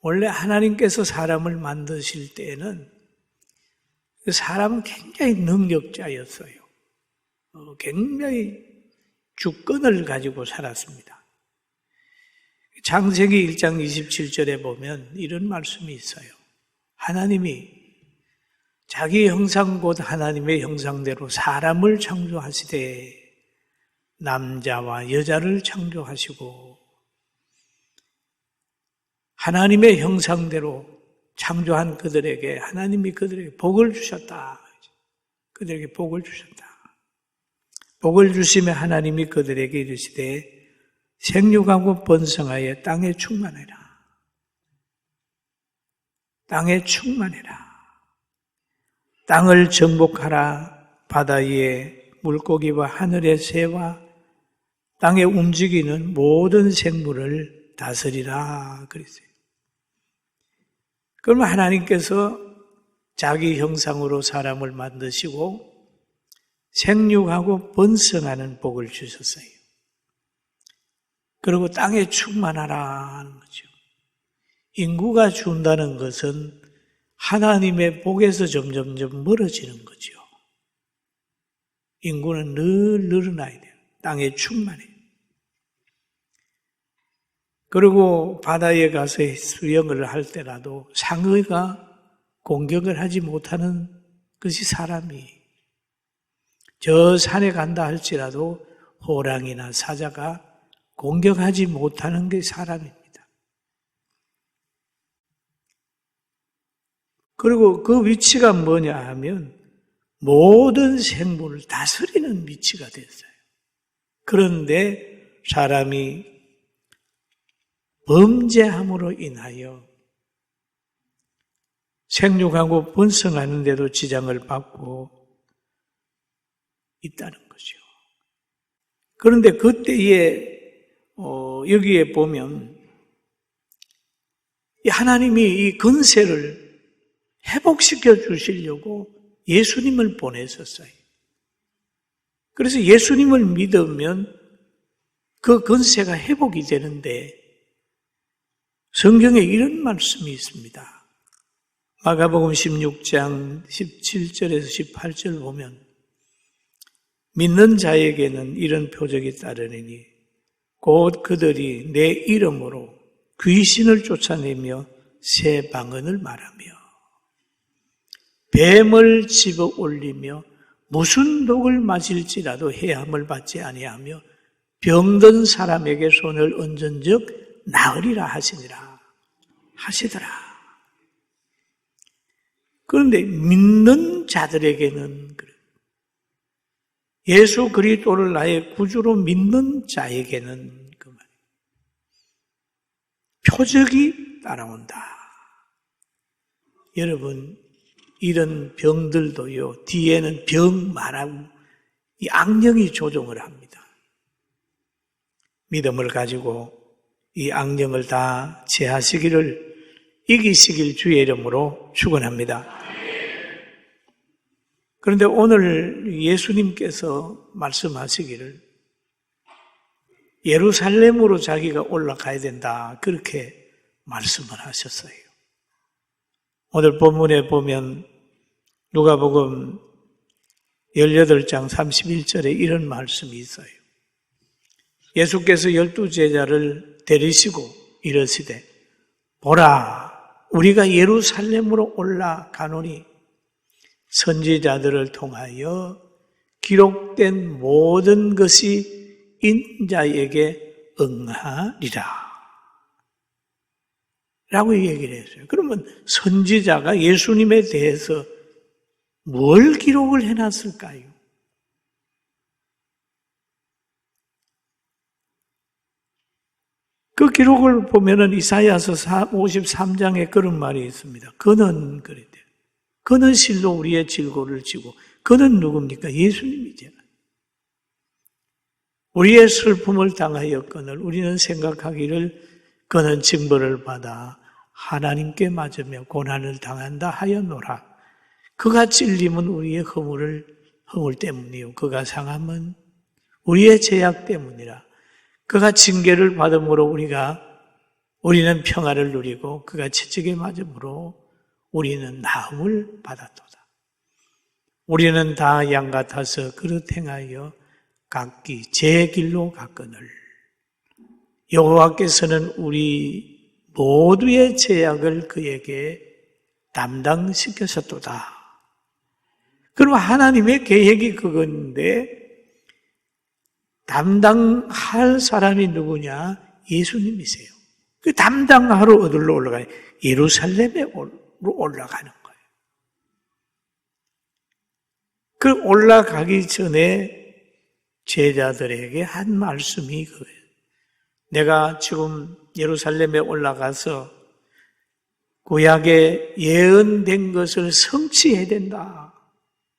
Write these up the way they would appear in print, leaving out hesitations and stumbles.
원래 하나님께서 사람을 만드실 때에는 그 사람은 굉장히 능력자였어요. 굉장히 주권을 가지고 살았습니다. 창세기 1장 27절에 보면 이런 말씀이 있어요. 하나님이 자기 형상 곧 하나님의 형상대로 사람을 창조하시되 남자와 여자를 창조하시고 하나님의 형상대로 창조한 그들에게 하나님이 그들에게 복을 주셨다. 그들에게 복을 주셨다. 복을 주시며 하나님이 그들에게 이르시되 생육하고 번성하여 땅에 충만해라. 땅에 충만해라. 땅을 정복하라. 바다 위에 물고기와 하늘의 새와 땅에 움직이는 모든 생물을 다스리라 그랬어요. 그러면 하나님께서 자기 형상으로 사람을 만드시고 생육하고 번성하는 복을 주셨어요. 그리고 땅에 충만하라 하는 거죠. 인구가 준다는 것은 하나님의 복에서 점점점 멀어지는 거죠. 인구는 늘 늘어나야 돼요. 땅에 충만해요. 그리고 바다에 가서 수영을 할 때라도 상어가 공격을 하지 못하는 것이 사람이 저 산에 간다 할지라도 호랑이나 사자가 공격하지 못하는 게 사람입니다. 그리고 그 위치가 뭐냐 하면 모든 생물을 다스리는 위치가 됐어요. 그런데 사람이 범죄함으로 인하여 생육하고 번성하는 데도 지장을 받고 있다는 거죠. 그런데 그때에 여기에 보면 하나님이 이 근세를 회복시켜 주시려고 예수님을 보내셨어요. 그래서 예수님을 믿으면 그 근세가 회복이 되는데 성경에 이런 말씀이 있습니다. 마가복음 16장 17절에서 18절 보면 믿는 자에게는 이런 표적이 따르니 곧 그들이 내 이름으로 귀신을 쫓아내며 새 방언을 말하며 뱀을 집어 올리며 무슨 독을 마실지라도 해함을 받지 아니하며 병든 사람에게 손을 얹은즉 나으리라 하시더라. 그런데 믿는 자들에게는 그래. 예수 그리스도를 나의 구주로 믿는 자에게는 그 말. 표적이 따라온다. 여러분, 이런 병들도요, 뒤에는 병 말하고 이 악령이 조종을 합니다. 믿음을 가지고 이 악령을 다 제하시기를 이기시길 주의 이름으로 축원합니다. 그런데 오늘 예수님께서 말씀하시기를 예루살렘으로 자기가 올라가야 된다 그렇게 말씀을 하셨어요. 오늘 본문에 보면 누가복음 18장 31절에 이런 말씀이 있어요. 예수께서 12제자를 데리시고 이르시되 보라 우리가 예루살렘으로 올라가노니 선지자들을 통하여 기록된 모든 것이 인자에게 응하리라 라고 얘기를 했어요. 그러면 선지자가 예수님에 대해서 뭘 기록을 해놨을까요? 그 기록을 보면은 이사야서 53장에 그런 말이 있습니다. 그는 그랬대요. 그는 실로 우리의 질고를 지고 그는 누굽니까? 예수님이잖아요. 우리의 슬픔을 당하였거늘 우리는 생각하기를 그는 징벌을 받아 하나님께 맞으며 고난을 당한다 하였노라. 그가 찔림은 우리의 허물 때문이요 그가 상함은 우리의 죄악 때문이라. 그가 징계를 받음으로 우리가 우리는 평화를 누리고 그가 채찍에 맞음으로 우리는 나음을 받았도다. 우리는 다 양 같아서 그릇 행하여 각기 제 길로 갔거늘 여호와께서는 우리 모두의 죄악을 그에게 담당시켰었도다. 그럼 하나님의 계획이 그건데 담당할 사람이 누구냐? 예수님이세요. 그 담당하러 어디로 올라가요? 예루살렘에 올라가는 거예요. 그 올라가기 전에 제자들에게 한 말씀이 그거예요. 내가 지금 예루살렘에 올라가서 구약에 예언된 것을 성취해야 된다.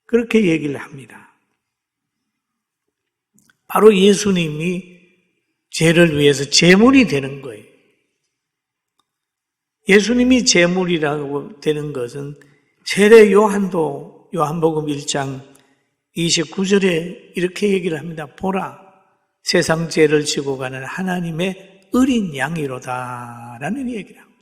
그렇게 얘기를 합니다. 바로 예수님이 죄를 위해서 제물이 되는 거예요. 예수님이 제물이라고 되는 것은 세례 요한도 요한복음 1장 29절에 이렇게 얘기를 합니다. 보라, 세상 죄를 지고 가는 하나님의 어린 양이로다 라는 얘기를 합니다.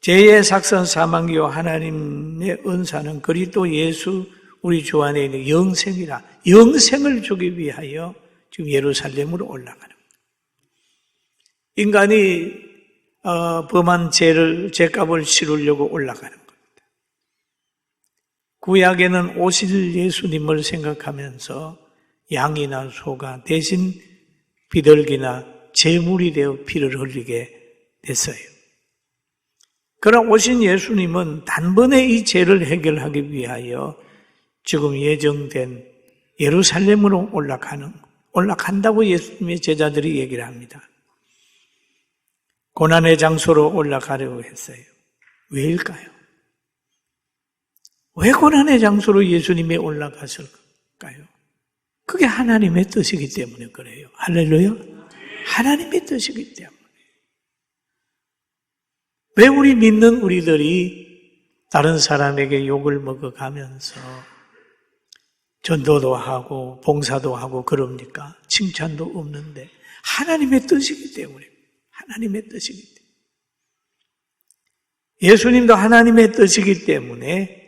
죄의 삭선 사망이요 하나님의 은사는 그리스도 예수 우리 주 안에 있는 영생이라. 영생을 주기 위하여 지금 예루살렘으로 올라가는 거예요. 인간이 범한 죄값을 치르려고 올라가는 겁니다. 구약에는 오실 예수님을 생각하면서 양이나 소가 대신 비둘기나 제물이 되어 피를 흘리게 됐어요. 그러나 오신 예수님은 단번에 이 죄를 해결하기 위하여 지금 예정된 예루살렘으로 올라간다고 예수님의 제자들이 얘기를 합니다. 고난의 장소로 올라가려고 했어요. 왜일까요? 왜 고난의 장소로 예수님이 올라갔을까요? 그게 하나님의 뜻이기 때문에 그래요. 할렐루야. 하나님의 뜻이기 때문에. 왜 우리 믿는 우리들이 다른 사람에게 욕을 먹어가면서 전도도 하고 봉사도 하고 그럽니까? 칭찬도 없는데 하나님의 뜻이기 때문에. 하나님의 뜻이기 때문에. 예수님도 하나님의 뜻이기 때문에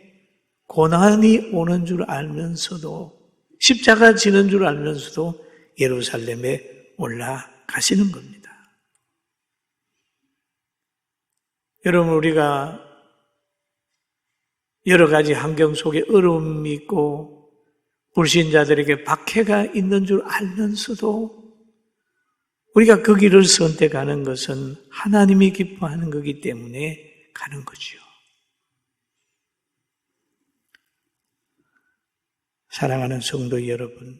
고난이 오는 줄 알면서도 십자가 지는 줄 알면서도 예루살렘에 올라가시는 겁니다. 여러분, 우리가 여러 가지 환경 속에 어려움이 있고 불신자들에게 박해가 있는 줄 알면서도 우리가 그 길을 선택하는 것은 하나님이 기뻐하는 거기 때문에 가는 거죠. 사랑하는 성도 여러분,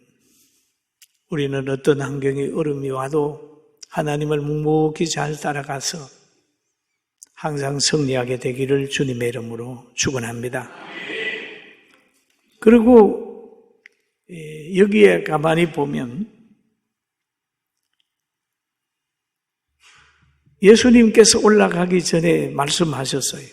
우리는 어떤 환경이 어려움이 와도 하나님을 묵묵히 잘 따라가서 항상 승리하게 되기를 주님의 이름으로 축원합니다. 그리고 여기에 가만히 보면 예수님께서 올라가기 전에 말씀하셨어요.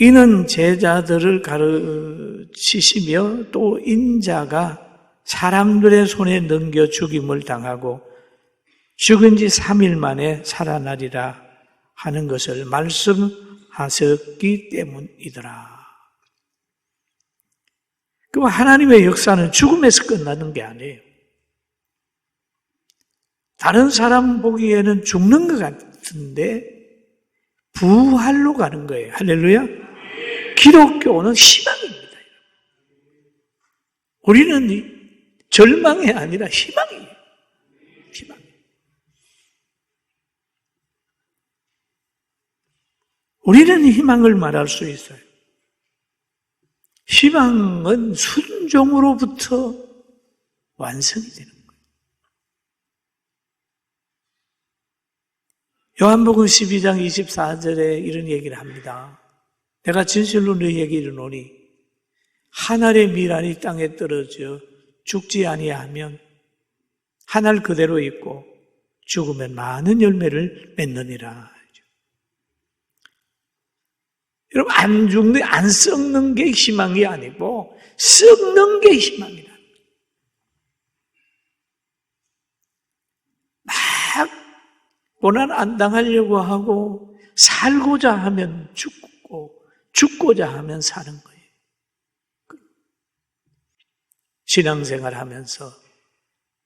이는 제자들을 가르치시며 또 인자가 사람들의 손에 넘겨 죽임을 당하고 죽은 지 3일 만에 살아나리라 하는 것을 말씀하셨기 때문이더라. 그럼 하나님의 역사는 죽음에서 끝나는 게 아니에요. 다른 사람 보기에는 죽는 것 같은데 부활로 가는 거예요. 할렐루야. 기독교는 희망입니다. 우리는 절망이 아니라 희망이에요. 희망. 우리는 희망을 말할 수 있어요. 희망은 순종으로부터 완성이 되는 거예요. 요한복음 12장 24절에 이런 얘기를 합니다. 내가 진실로 너희에게 이르노니 한 알의 밀알이 땅에 떨어져 죽지 아니하면 한 알 그대로 있고 죽으면 많은 열매를 맺느니라. 여러분, 안 썩는 게 희망이 아니고 썩는 게 희망이다. 고난 안 당하려고 하고 살고자 하면 죽고 죽고자 하면 사는 거예요. 신앙생활 하면서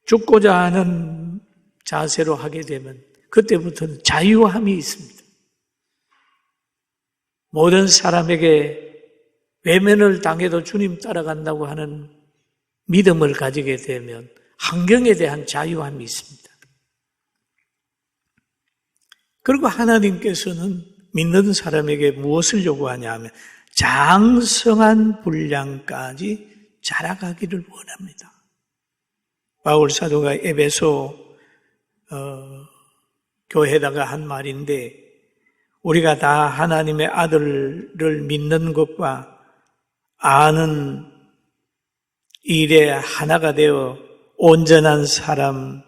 죽고자 하는 자세로 하게 되면 그때부터는 자유함이 있습니다. 모든 사람에게 외면을 당해도 주님 따라간다고 하는 믿음을 가지게 되면 환경에 대한 자유함이 있습니다. 그리고 하나님께서는 믿는 사람에게 무엇을 요구하냐 하면 장성한 분량까지 자라가기를 원합니다. 바울 사도가 에베소 교회에다가 한 말인데 우리가 다 하나님의 아들을 믿는 것과 아는 일에 하나가 되어 온전한 사람을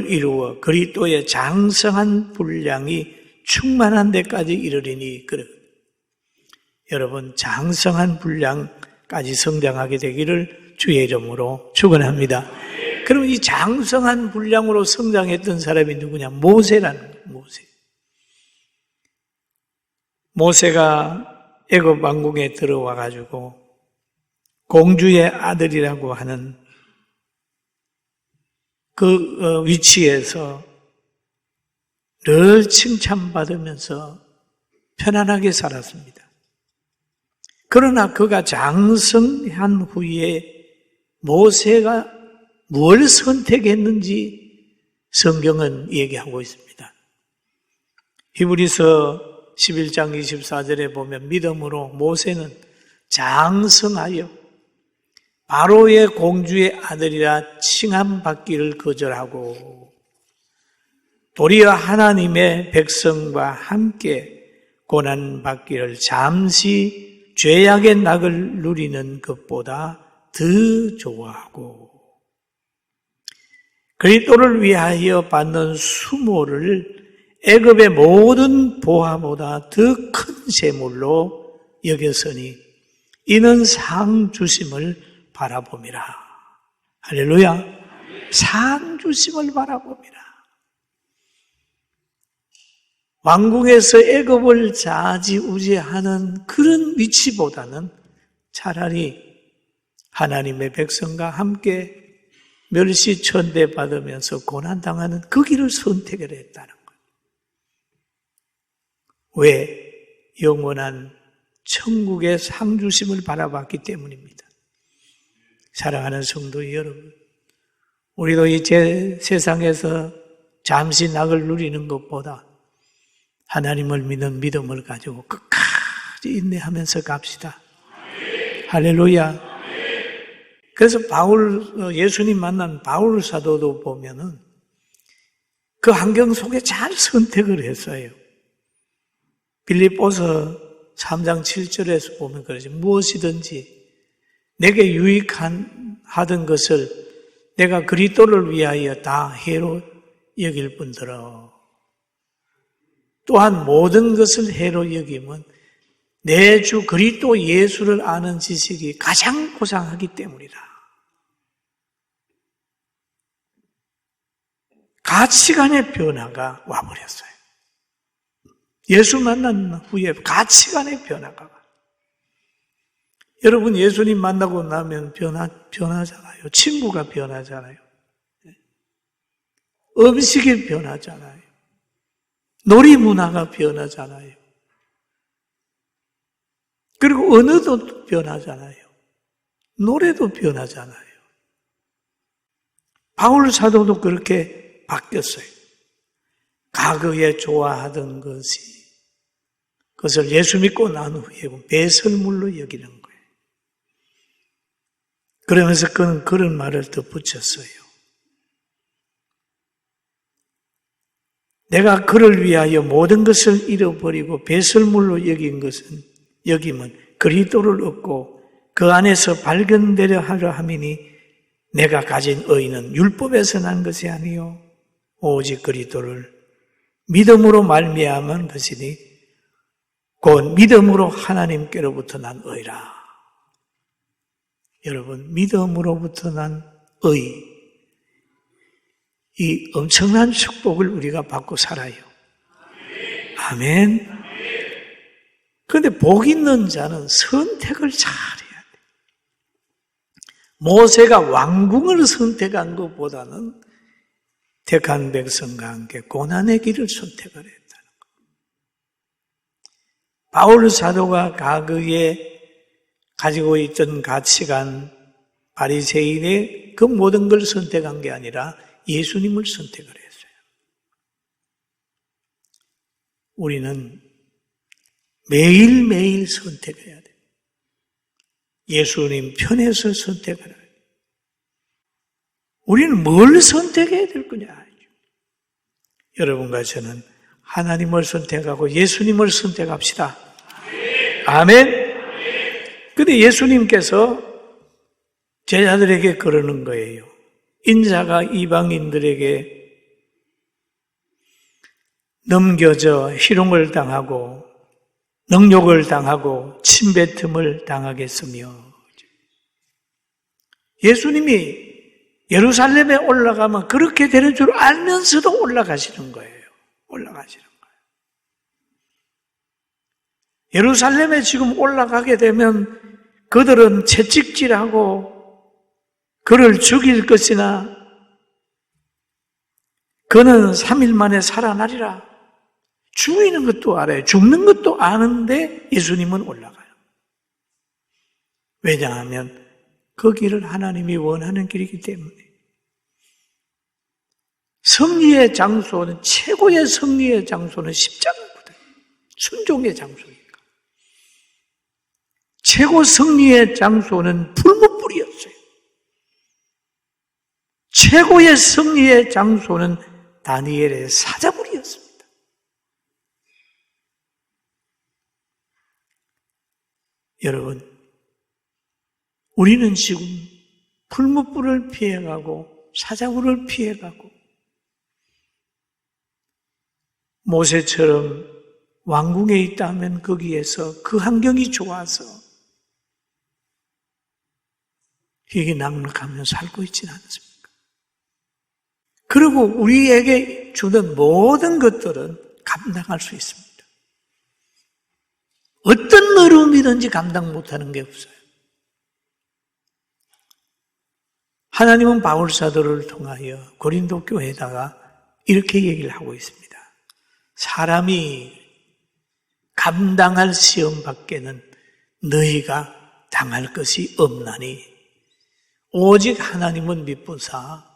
이루어 그리스도의 장성한 분량이 충만한 데까지 이르리니 여러분 장성한 분량까지 성장하게 되기를 주의 이름으로 축원합니다. 그럼 이 장성한 분량으로 성장했던 사람이 누구냐? 모세라는 거예요. 모세가 애굽 왕궁에 들어와 가지고 공주의 아들이라고 하는 그 위치에서 늘 칭찬받으면서 편안하게 살았습니다. 그러나 그가 장성한 후에 모세가 뭘 선택했는지 성경은 얘기하고 있습니다. 히브리서 11장 24절에 보면 믿음으로 모세는 장성하여 바로의 공주의 아들이라 칭함받기를 거절하고 도리어 하나님의 백성과 함께 고난받기를 잠시 죄악의 낙을 누리는 것보다 더 좋아하고 그리스도를 위하여 받는 수모를 애굽의 모든 보화보다 더 큰 재물로 여겼으니 이는 상 주심을 바라봄이라. 할렐루야. 상 주심을 바라봅니다. 왕궁에서 애굽을 좌지우지하는 그런 위치보다는 차라리 하나님의 백성과 함께 멸시천대 받으면서 고난당하는 그 길을 선택을 했다는 거예요. 왜? 영원한 천국의 상주심을 바라봤기 때문입니다. 사랑하는 성도 여러분, 우리도 이 세상에서 잠시 낙을 누리는 것보다 하나님을 믿는 믿음을 가지고 끝까지 인내하면서 갑시다. 할렐루야. 그래서 예수님 만난 바울 사도도 보면은 그 환경 속에 잘 선택을 했어요. 빌립보서 3장 7절에서 보면 그러지. 무엇이든지 내게 유익하던 것을 내가 그리스도를 위하여 다 해로 여길 뿐더러 또한 모든 것을 해로 여김은 내 주 그리스도 예수를 아는 지식이 가장 고상하기 때문이다. 가치관의 변화가 와버렸어요. 예수 만난 후에 가치관의 변화가 와요. 여러분 예수님 만나고 나면 변하잖아요. 친구가 변하잖아요. 음식이 변하잖아요. 놀이 문화가 변하잖아요. 그리고 언어도 변하잖아요. 노래도 변하잖아요. 바울 사도도 그렇게 바뀌었어요. 과거에 좋아하던 그것을 예수 믿고 난 후에 배설물로 여기는 거예요. 그러면서 그는 그런 말을 덧붙였어요. 내가 그를 위하여 모든 것을 잃어버리고 배설물로 여김은 그리스도를 얻고 그 안에서 발견되려 하려 함이니 내가 가진 의는 율법에서 난 것이 아니요 오직 그리스도를 믿음으로 말미암은 것이니 곧 믿음으로 하나님께로부터 난 의라. 여러분 믿음으로부터 난 의, 이 엄청난 축복을 우리가 받고 살아요. 아멘. 그런데 복 있는 자는 선택을 잘해야 돼. 모세가 왕궁을 선택한 것보다는 택한 백성과 함께 고난의 길을 선택을 했다는 것. 바울 사도가 과거에 가지고 있던 가치관, 바리새인의 그 모든 걸 선택한 게 아니라 예수님을 선택을 했어요. 우리는 매일매일 선택해야 돼요. 예수님 편에서 선택을 해야 돼요. 우리는 뭘 선택해야 될 거냐? 여러분과 저는 하나님을 선택하고 예수님을 선택합시다. 아멘. 근데 예수님께서 제자들에게 그러는 거예요. 인자가 이방인들에게 넘겨져 희롱을 당하고 능욕을 당하고 침뱉음을 당하겠으며, 예수님이 예루살렘에 올라가면 그렇게 되는 줄 알면서도 올라가시는 거예요. 올라가시는 거예요. 예루살렘에 지금 올라가게 되면 그들은 채찍질하고 그를 죽일 것이나 그는 3일 만에 살아나리라. 죽이는 것도 알아요. 죽는 것도 아는데 예수님은 올라가요. 왜냐하면 그 길을 하나님이 원하는 길이기 때문에. 승리의 장소는, 최고의 승리의 장소는 십자가거든요. 순종의 장소니까. 최고 승리의 장소는 불못불이었어요. 최고의 승리의 장소는 다니엘의 사자굴이었습니다. 여러분, 우리는 지금 풀무불을 피해가고 사자굴을 피해가고 모세처럼 왕궁에 있다면 거기에서 그 환경이 좋아서 희귀낙락하며 살고 있지는 않습니까? 그리고 우리에게 주는 모든 것들은 감당할 수 있습니다. 어떤 어려움이든지 감당 못하는 게 없어요. 하나님은 바울 사도를 통하여 고린도 교회에다가 이렇게 얘기를 하고 있습니다. 사람이 감당할 시험 밖에는 너희가 당할 것이 없나니 오직 하나님은 미쁘사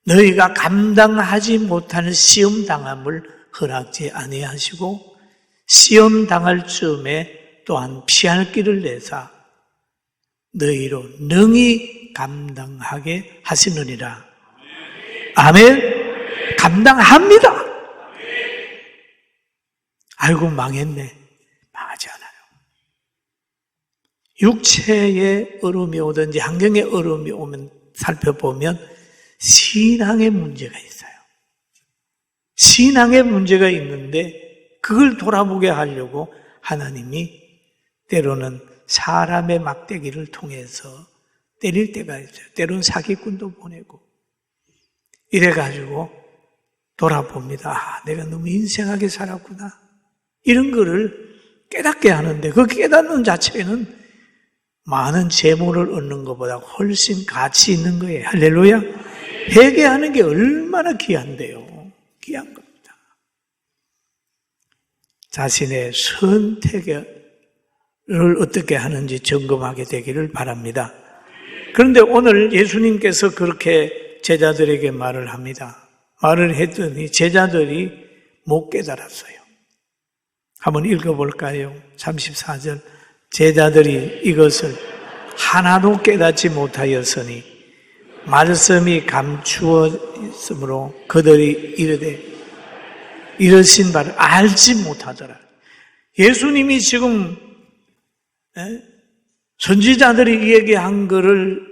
너희가 감당하지 못하는 시험 당함을 허락지 아니하시고 시험 당할 즈음에 또한 피할 길을 내사 너희로 능히 감당하게 하시느니라. 아멘. 감당합니다. 아이고 망했네. 망하지 않아요. 육체의 어려움이 오든지 환경의 어려움이 오면 살펴보면 신앙의 문제가 있어요. 신앙의 문제가 있는데 그걸 돌아보게 하려고 하나님이 때로는 사람의 막대기를 통해서 때릴 때가 있어요. 때로는 사기꾼도 보내고 이래가지고 돌아봅니다. 아, 내가 너무 인생하게 살았구나. 이런 거를 깨닫게 하는데 그 깨닫는 자체는 많은 재물을 얻는 것보다 훨씬 가치 있는 거예요. 할렐루야. 회개하는 게 얼마나 귀한데요. 귀한 겁니다. 자신의 선택을 어떻게 하는지 점검하게 되기를 바랍니다. 그런데 오늘 예수님께서 그렇게 제자들에게 말을 합니다. 말을 했더니 제자들이 못 깨달았어요. 한번 읽어볼까요? 34절. 제자들이 이것을 하나도 깨닫지 못하였으니 말씀이 감추어있으므로 그들이 이르되 이러신 바를 알지 못하더라. 예수님이 지금 선지자들이 얘기한 거를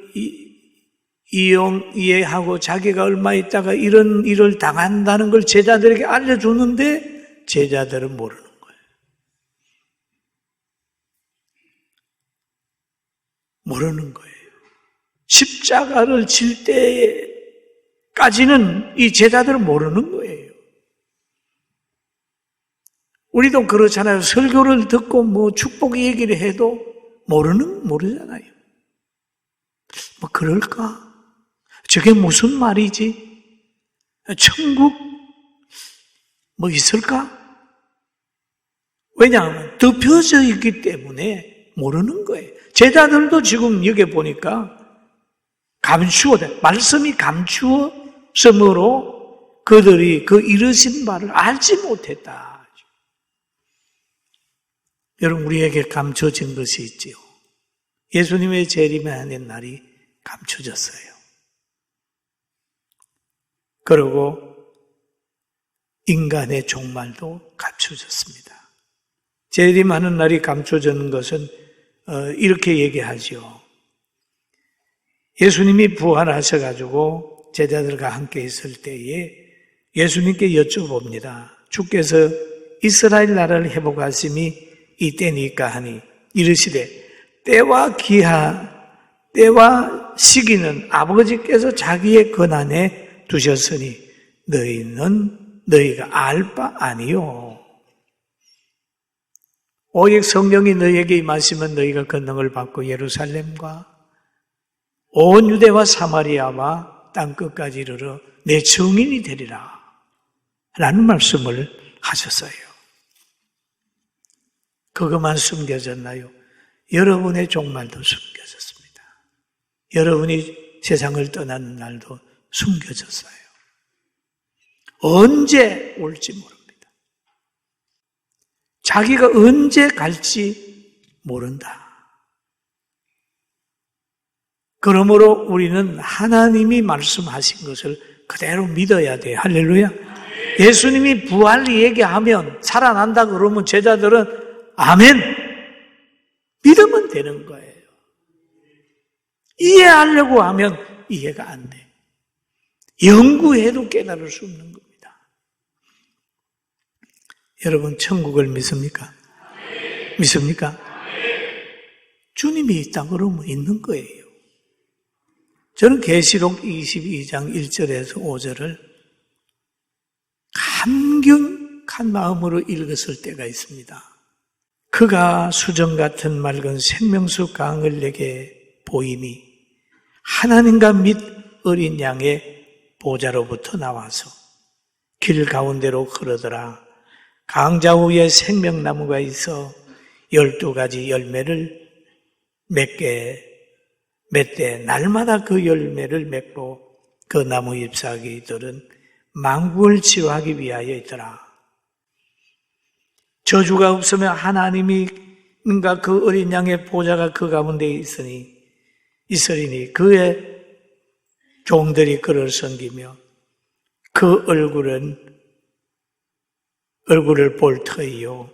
이해하고 자기가 얼마 있다가 이런 일을 당한다는 걸 제자들에게 알려주는데 제자들은 모르는 거예요. 모르는 거예요. 십자가를 질 때에 까지는 이 제자들은 모르는 거예요. 우리도 그렇잖아요. 설교를 듣고 뭐 축복 얘기를 해도 모르잖아요. 뭐 그럴까? 저게 무슨 말이지? 천국 뭐 있을까? 왜냐하면 덮여져 있기 때문에 모르는 거예요. 제자들도 지금 여기 보니까 말씀이 감추어서므로 그들이 그 이르신 바를 알지 못했다. 여러분, 우리에게 감춰진 것이 있지요. 예수님의 재림하는 날이 감춰졌어요. 그리고 인간의 종말도 감춰졌습니다. 재림하는 날이 감춰지는 것은 이렇게 얘기하죠. 예수님이 부활하셔가지고 제자들과 함께 있을 때에 예수님께 여쭤봅니다. 주께서 이스라엘 나라를 회복하심이 이때니까 하니 이르시되 때와 시기는 아버지께서 자기의 권한에 두셨으니 너희가 알 바 아니요. 오직 성령이 너희에게 임하시면 너희가 권능을 받고 예루살렘과 온 유대와 사마리아와 땅끝까지 이르러 내 증인이 되리라 라는 말씀을 하셨어요. 그것만 숨겨졌나요? 여러분의 종말도 숨겨졌습니다. 여러분이 세상을 떠나는 날도 숨겨졌어요. 언제 올지 모릅니다. 자기가 언제 갈지 모른다. 그러므로 우리는 하나님이 말씀하신 것을 그대로 믿어야 돼요. 할렐루야. 예수님이 부활 얘기하면 살아난다 그러면 제자들은 아멘! 믿으면 되는 거예요. 이해하려고 하면 이해가 안 돼. 연구해도 깨달을 수 없는 겁니다. 여러분, 천국을 믿습니까? 믿습니까? 주님이 있다 그러면 있는 거예요. 저는 계시록 22장 1절에서 5절을 감격한 마음으로 읽었을 때가 있습니다. 그가 수정 같은 맑은 생명수 강을 내게 보이니 하나님과 및 어린 양의 보좌로부터 나와서 길 가운데로 흐르더라. 강자 위에 생명나무가 있어 12가지 열매를 맺되 날마다 그 열매를 맺고 그 나무 잎사귀들은 만국을 치유하기 위하여 있더라. 저주가 없으면 하나님과 그 어린 양의 보좌가 그 가운데 있으리니 그의 종들이 그를 섬기며 그 얼굴을 볼 터이요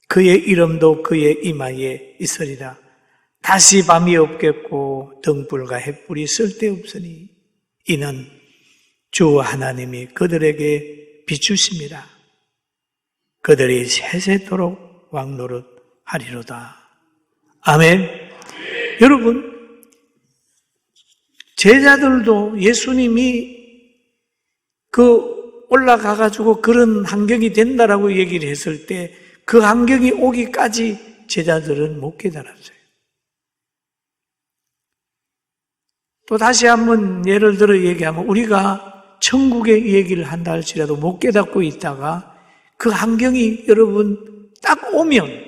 그의 이름도 그의 이마에 있으리라. 다시 밤이 없겠고 등불과 햇불이 쓸데없으니 이는 주 하나님이 그들에게 비추심이라. 그들이 세세토록 왕노릇하리로다. 아멘. 여러분, 제자들도 예수님이 올라가가지고 그런 환경이 된다라고 얘기를 했을 때 그 환경이 오기까지 제자들은 못 깨달았어요. 또 다시 한번 예를 들어 얘기하면 우리가 천국의 얘기를 한다 할지라도 못 깨닫고 있다가 그 환경이 여러분 딱 오면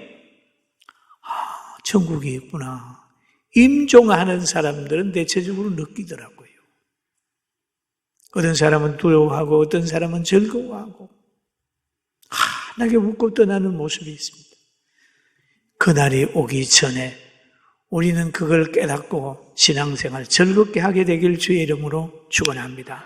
천국이 있구나. 임종하는 사람들은 대체적으로 느끼더라고요. 어떤 사람은 두려워하고 어떤 사람은 즐거워하고 환하게 웃고 떠나는 모습이 있습니다. 그날이 오기 전에 우리는 그걸 깨닫고 신앙생활 즐겁게 하게 되길 주의 이름으로 축원합니다.